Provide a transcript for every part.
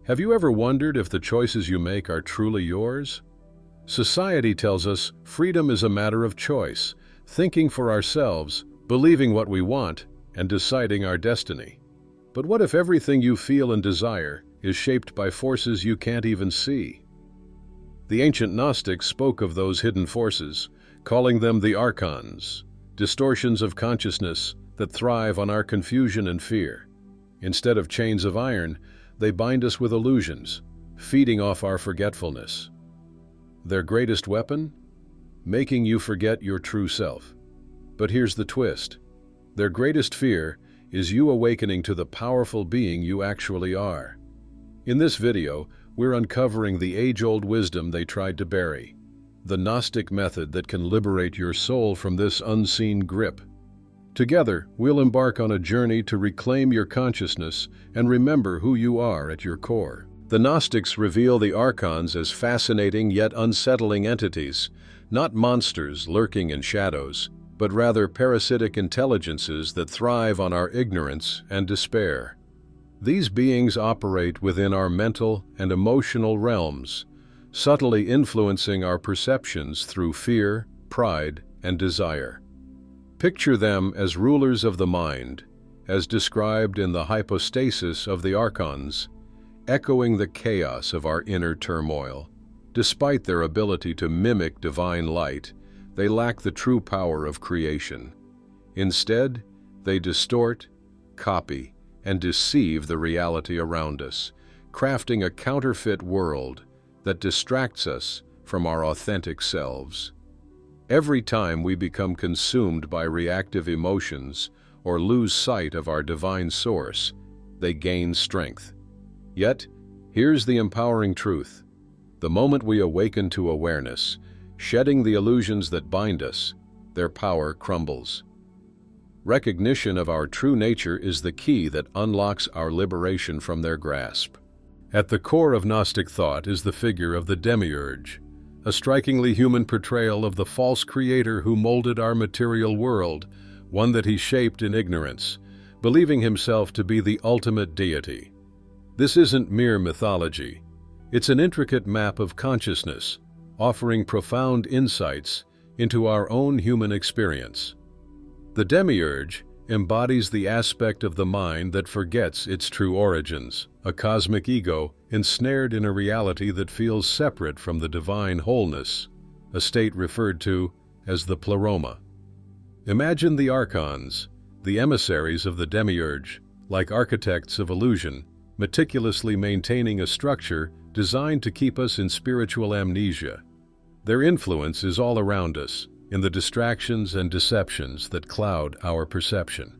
Have you ever wondered if the choices you make are truly yours? Society tells us freedom is a matter of choice, thinking for ourselves, believing what we want, and deciding our destiny. But what if everything you feel and desire is shaped by forces you can't even see? The ancient Gnostics spoke of those hidden forces, calling them the Archons, distortions of consciousness that thrive on our confusion and fear. Instead of chains of iron, they bind us with illusions, feeding off our forgetfulness. Their greatest weapon? Making you forget your true self. But here's the twist. Their greatest fear is you awakening to the powerful being you actually are. In this video, we're uncovering the age-old wisdom they tried to bury, the Gnostic method that can liberate your soul from this unseen grip. Together, we'll embark on a journey to reclaim your consciousness and remember who you are at your core. The Gnostics reveal the Archons as fascinating yet unsettling entities, not monsters lurking in shadows, but rather parasitic intelligences that thrive on our ignorance and despair. These beings operate within our mental and emotional realms, subtly influencing our perceptions through fear, pride, and desire. Picture them as rulers of the mind, as described in the hypostasis of the Archons, echoing the chaos of our inner turmoil. Despite their ability to mimic divine light, they lack the true power of creation. Instead, they distort, copy, and deceive the reality around us, crafting a counterfeit world that distracts us from our authentic selves. Every time we become consumed by reactive emotions or lose sight of our divine source, they gain strength. Yet, here's the empowering truth. The moment we awaken to awareness, shedding the illusions that bind us, their power crumbles. Recognition of our true nature is the key that unlocks our liberation from their grasp. At the core of Gnostic thought is the figure of the Demiurge, a strikingly human portrayal of the false creator who molded our material world, one that he shaped in ignorance, believing himself to be the ultimate deity. This isn't mere mythology. It's an intricate map of consciousness, offering profound insights into our own human experience. The Demiurge embodies the aspect of the mind that forgets its true origins, a cosmic ego ensnared in a reality that feels separate from the divine wholeness, a state referred to as the pleroma. Imagine the Archons, the emissaries of the Demiurge, like architects of illusion, meticulously maintaining a structure designed to keep us in spiritual amnesia. Their influence is all around us, in the distractions and deceptions that cloud our perception.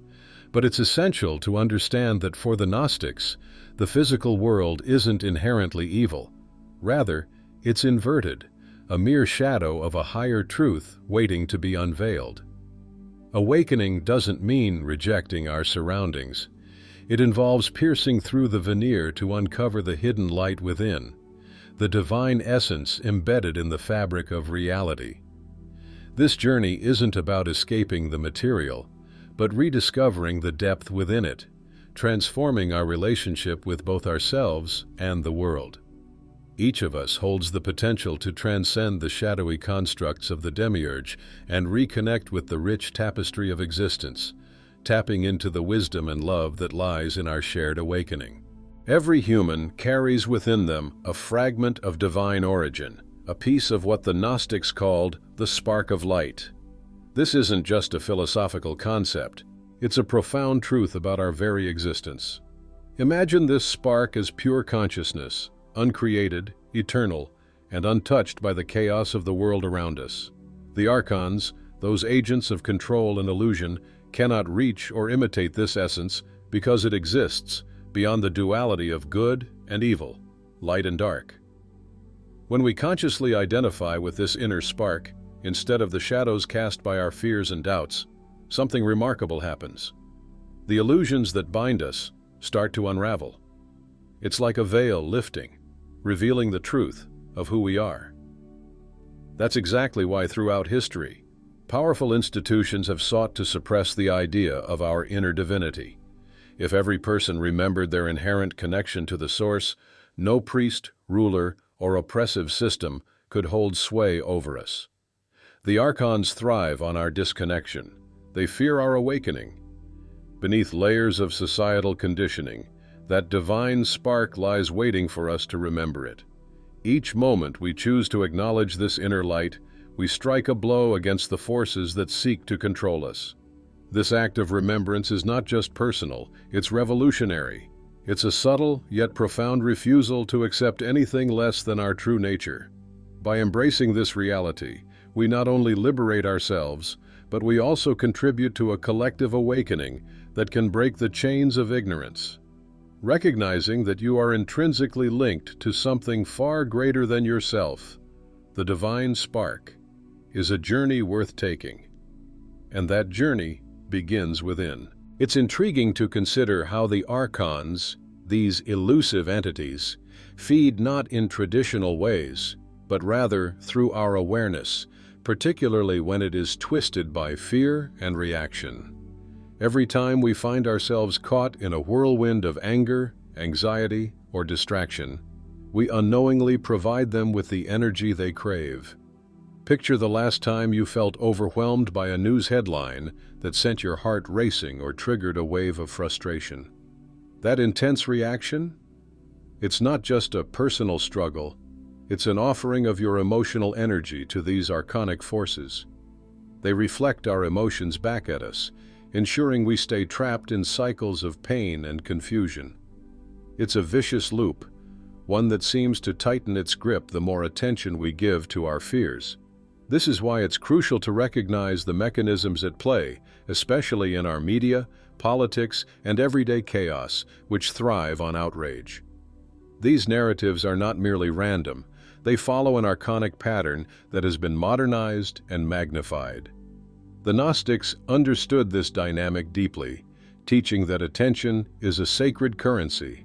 But it's essential to understand that for the Gnostics, the physical world isn't inherently evil. Rather, it's inverted, a mere shadow of a higher truth waiting to be unveiled. Awakening doesn't mean rejecting our surroundings. It involves piercing through the veneer to uncover the hidden light within, the divine essence embedded in the fabric of reality. This journey isn't about escaping the material, but rediscovering the depth within it, transforming our relationship with both ourselves and the world. Each of us holds the potential to transcend the shadowy constructs of the Demiurge and reconnect with the rich tapestry of existence, tapping into the wisdom and love that lies in our shared awakening. Every human carries within them a fragment of divine origin, a piece of what the Gnostics called the spark of light. This isn't just a philosophical concept, it's a profound truth about our very existence. Imagine this spark as pure consciousness, uncreated, eternal, and untouched by the chaos of the world around us. The Archons, those agents of control and illusion, cannot reach or imitate this essence because it exists beyond the duality of good and evil, light and dark. When we consciously identify with this inner spark, instead of the shadows cast by our fears and doubts, something remarkable happens. The illusions that bind us start to unravel. It's like a veil lifting, revealing the truth of who we are. That's exactly why throughout history, powerful institutions have sought to suppress the idea of our inner divinity. If every person remembered their inherent connection to the source, No priest, ruler, or oppressive system could hold sway over us. The Archons thrive on our disconnection. They fear our awakening. Beneath layers of societal conditioning, that divine spark lies waiting for us to remember it. Each moment we choose to acknowledge this inner light, we strike a blow against the forces that seek to control us. This act of remembrance is not just personal, it's revolutionary. It's a subtle yet profound refusal to accept anything less than our true nature. By embracing this reality, we not only liberate ourselves, but we also contribute to a collective awakening that can break the chains of ignorance. Recognizing that you are intrinsically linked to something far greater than yourself, the divine spark, is a journey worth taking. And that journey begins within. It's intriguing to consider how the Archons, these elusive entities, feed not in traditional ways, but rather through our awareness, particularly when it is twisted by fear and reaction. Every time we find ourselves caught in a whirlwind of anger, anxiety, or distraction, we unknowingly provide them with the energy they crave. Picture the last time you felt overwhelmed by a news headline that sent your heart racing or triggered a wave of frustration. That intense reaction? It's not just a personal struggle, it's an offering of your emotional energy to these archonic forces. They reflect our emotions back at us, ensuring we stay trapped in cycles of pain and confusion. It's a vicious loop, one that seems to tighten its grip the more attention we give to our fears. This is why it's crucial to recognize the mechanisms at play, especially in our media, politics, and everyday chaos, which thrive on outrage. These narratives are not merely random, they follow an archonic pattern that has been modernized and magnified. The Gnostics understood this dynamic deeply, teaching that attention is a sacred currency.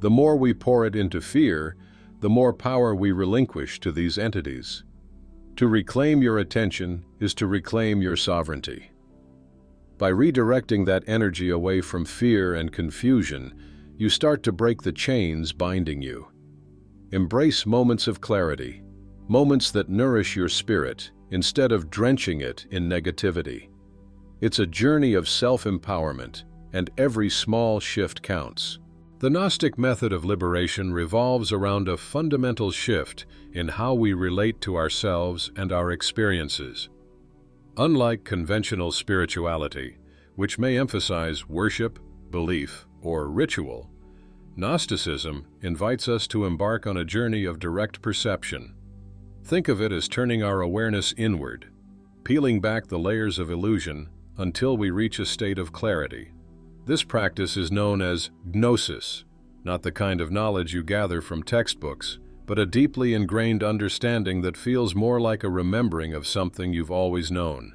The more we pour it into fear, the more power we relinquish to these entities. To reclaim your attention is to reclaim your sovereignty. By redirecting that energy away from fear and confusion, you start to break the chains binding you. Embrace moments of clarity, moments that nourish your spirit instead of drenching it in negativity. It's a journey of self-empowerment, and every small shift counts. The Gnostic method of liberation revolves around a fundamental shift in how we relate to ourselves and our experiences. Unlike conventional spirituality, which may emphasize worship, belief, or ritual, Gnosticism invites us to embark on a journey of direct perception. Think of it as turning our awareness inward, peeling back the layers of illusion until we reach a state of clarity. This practice is known as Gnosis, not the kind of knowledge you gather from textbooks, but a deeply ingrained understanding that feels more like a remembering of something you've always known.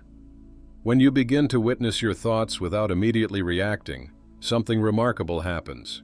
When you begin to witness your thoughts without immediately reacting, something remarkable happens.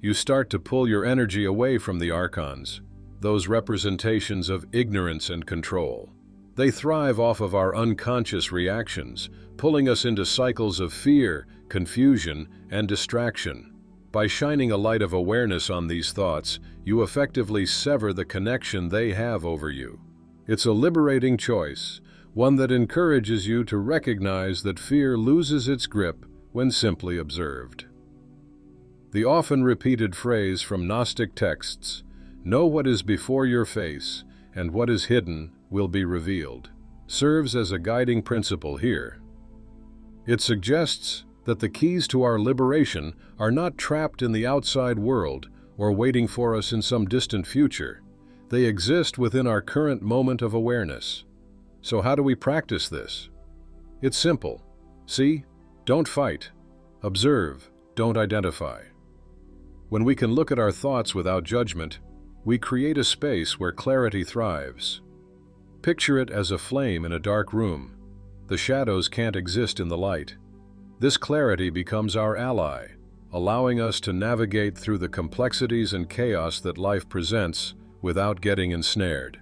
You start to pull your energy away from the Archons, those representations of ignorance and control. They thrive off of our unconscious reactions, pulling us into cycles of fear, confusion, and distraction. By shining a light of awareness on these thoughts, you effectively sever the connection they have over you. It's a liberating choice, one that encourages you to recognize that fear loses its grip when simply observed. The often repeated phrase from Gnostic texts, "Know what is before your face, and what is hidden will be revealed," serves as a guiding principle here. It suggests that the keys to our liberation are not trapped in the outside world or waiting for us in some distant future. They exist within our current moment of awareness. So how do we practice this? It's simple. See, don't fight. Observe, don't identify. When we can look at our thoughts without judgment, we create a space where clarity thrives. Picture it as a flame in a dark room. The shadows can't exist in the light. This clarity becomes our ally, allowing us to navigate through the complexities and chaos that life presents without getting ensnared.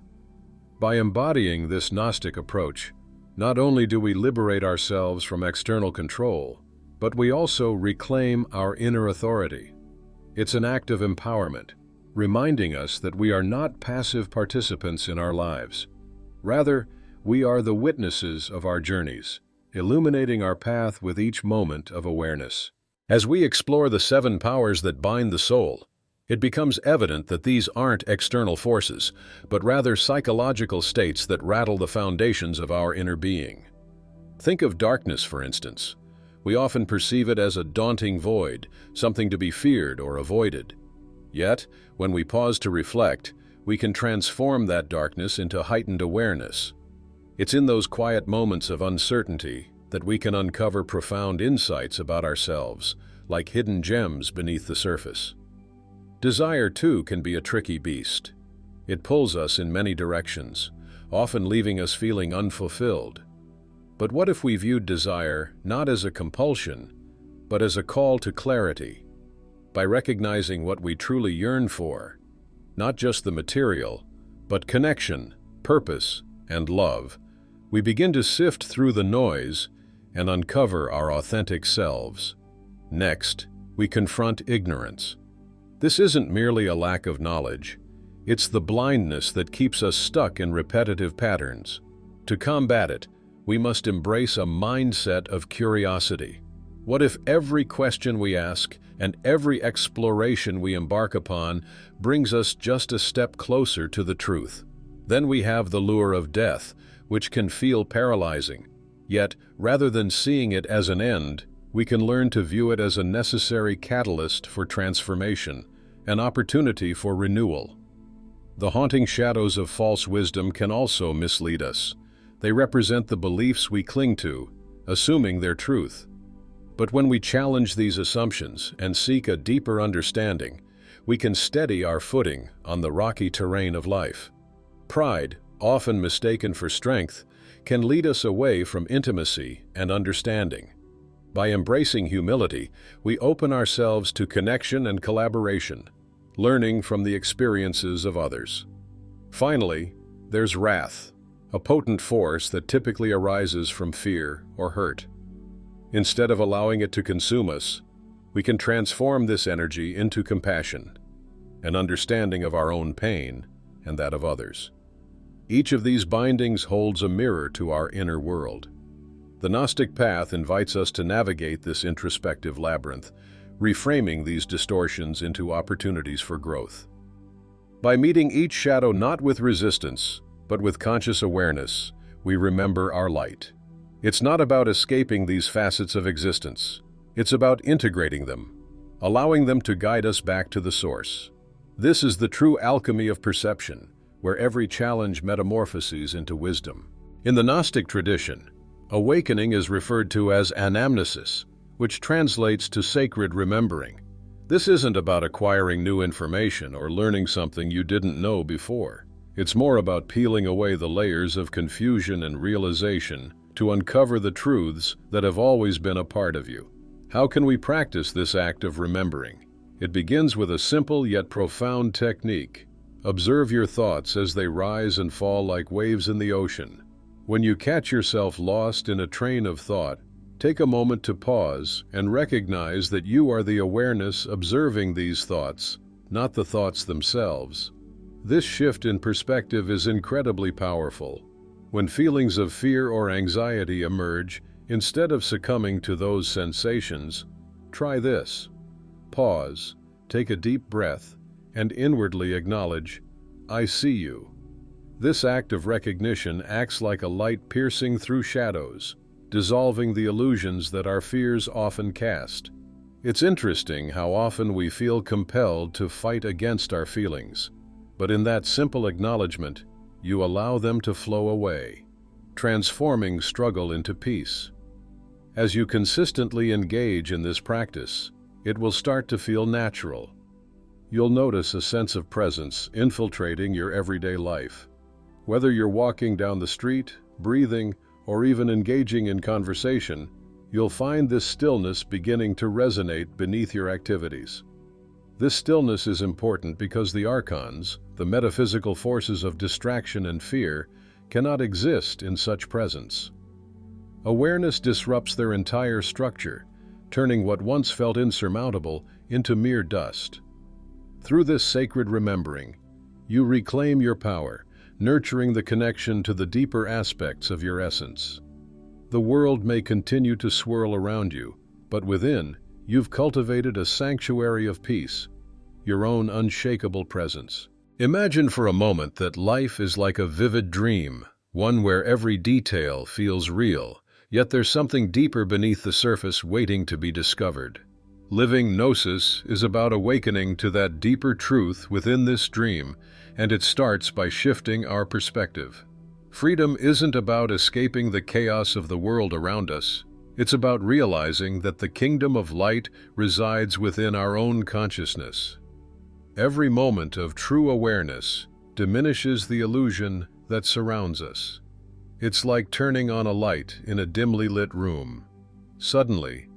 By embodying this Gnostic approach, not only do we liberate ourselves from external control, but we also reclaim our inner authority. It's an act of empowerment, reminding us that we are not passive participants in our lives. Rather, we are the witnesses of our journeys, illuminating our path with each moment of awareness. As we explore the 7 powers that bind the soul, it becomes evident that these aren't external forces, but rather psychological states that rattle the foundations of our inner being. Think of darkness, for instance. We often perceive it as a daunting void, something to be feared or avoided. Yet, when we pause to reflect, we can transform that darkness into heightened awareness. It's in those quiet moments of uncertainty that we can uncover profound insights about ourselves, like hidden gems beneath the surface. Desire, too, can be a tricky beast. It pulls us in many directions, often leaving us feeling unfulfilled. But what if we viewed desire not as a compulsion, but as a call to clarity? By recognizing what we truly yearn for, not just the material, but connection, purpose, and love, we begin to sift through the noise and uncover our authentic selves. Next, we confront ignorance. This isn't merely a lack of knowledge. It's the blindness that keeps us stuck in repetitive patterns. To combat it, we must embrace a mindset of curiosity. What if every question we ask and every exploration we embark upon brings us just a step closer to the truth? Then we have the lure of death, which can feel paralyzing. Yet, rather than seeing it as an end, we can learn to view it as a necessary catalyst for transformation, an opportunity for renewal. The haunting shadows of false wisdom can also mislead us. They represent the beliefs we cling to, assuming their truth. But when we challenge these assumptions and seek a deeper understanding, we can steady our footing on the rocky terrain of life. Pride, often mistaken for strength, can lead us away from intimacy and understanding. By embracing humility, we open ourselves to connection and collaboration, learning from the experiences of others. Finally, there's wrath, a potent force that typically arises from fear or hurt. Instead of allowing it to consume us, we can transform this energy into compassion, an understanding of our own pain and that of others. Each of these bindings holds a mirror to our inner world. The Gnostic path invites us to navigate this introspective labyrinth, reframing these distortions into opportunities for growth. By meeting each shadow not with resistance, but with conscious awareness, we remember our light. It's not about escaping these facets of existence. It's about integrating them, allowing them to guide us back to the source. This is the true alchemy of perception, where every challenge metamorphoses into wisdom. In the Gnostic tradition, awakening is referred to as anamnesis, which translates to sacred remembering. This isn't about acquiring new information or learning something you didn't know before. It's more about peeling away the layers of confusion and realization to uncover the truths that have always been a part of you. How can we practice this act of remembering? It begins with a simple yet profound technique. Observe your thoughts as they rise and fall like waves in the ocean. When you catch yourself lost in a train of thought, take a moment to pause and recognize that you are the awareness observing these thoughts, not the thoughts themselves. This shift in perspective is incredibly powerful. When feelings of fear or anxiety emerge, instead of succumbing to those sensations, try this. Pause, take a deep breath, and inwardly acknowledge, "I see you." This act of recognition acts like a light piercing through shadows, dissolving the illusions that our fears often cast. It's interesting how often we feel compelled to fight against our feelings, but in that simple acknowledgement, you allow them to flow away, transforming struggle into peace. As you consistently engage in this practice, it will start to feel natural. You'll notice a sense of presence infiltrating your everyday life. Whether you're walking down the street, breathing, or even engaging in conversation, you'll find this stillness beginning to resonate beneath your activities. This stillness is important because the Archons, the metaphysical forces of distraction and fear, cannot exist in such presence. Awareness disrupts their entire structure, turning what once felt insurmountable into mere dust. Through this sacred remembering, you reclaim your power, nurturing the connection to the deeper aspects of your essence. The world may continue to swirl around you, but within, you've cultivated a sanctuary of peace, your own unshakable presence. Imagine for a moment that life is like a vivid dream, one where every detail feels real, yet there's something deeper beneath the surface waiting to be discovered. Living Gnosis is about awakening to that deeper truth within this dream, and it starts by shifting our perspective. Freedom isn't about escaping the chaos of the world around us. It's about realizing that the kingdom of light resides within our own consciousness. Every moment of true awareness diminishes the illusion that surrounds us. It's like turning on a light in a dimly lit room. Suddenly,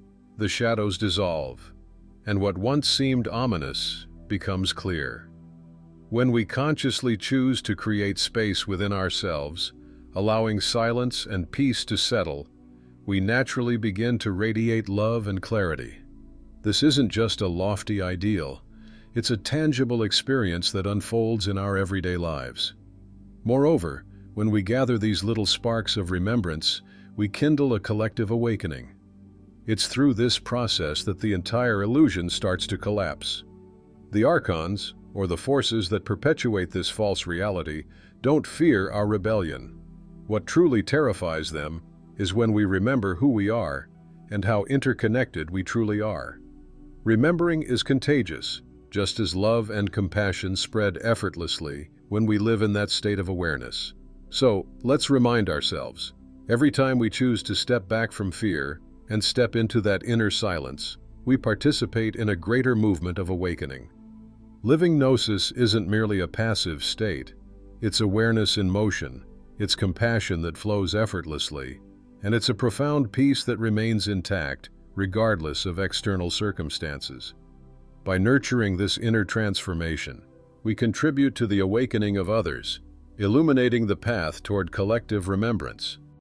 the shadows dissolve, and what once seemed ominous becomes clear. When we consciously choose to create space within ourselves, allowing silence and peace to settle, we naturally begin to radiate love and clarity. This isn't just a lofty ideal, it's a tangible experience that unfolds in our everyday lives. Moreover, when we gather these little sparks of remembrance, we kindle a collective awakening. It's through this process that the entire illusion starts to collapse. The Archons, or the forces that perpetuate this false reality, don't fear our rebellion. What truly terrifies them is when we remember who we are and how interconnected we truly are. Remembering is contagious, just as love and compassion spread effortlessly when we live in that state of awareness. So, let's remind ourselves, every time we choose to step back from fear and step into that inner silence, we participate in a greater movement of awakening. Living Gnosis isn't merely a passive state. It's awareness in motion, it's compassion that flows effortlessly, and it's a profound peace that remains intact, regardless of external circumstances. By nurturing this inner transformation, we contribute to the awakening of others, illuminating the path toward collective remembrance.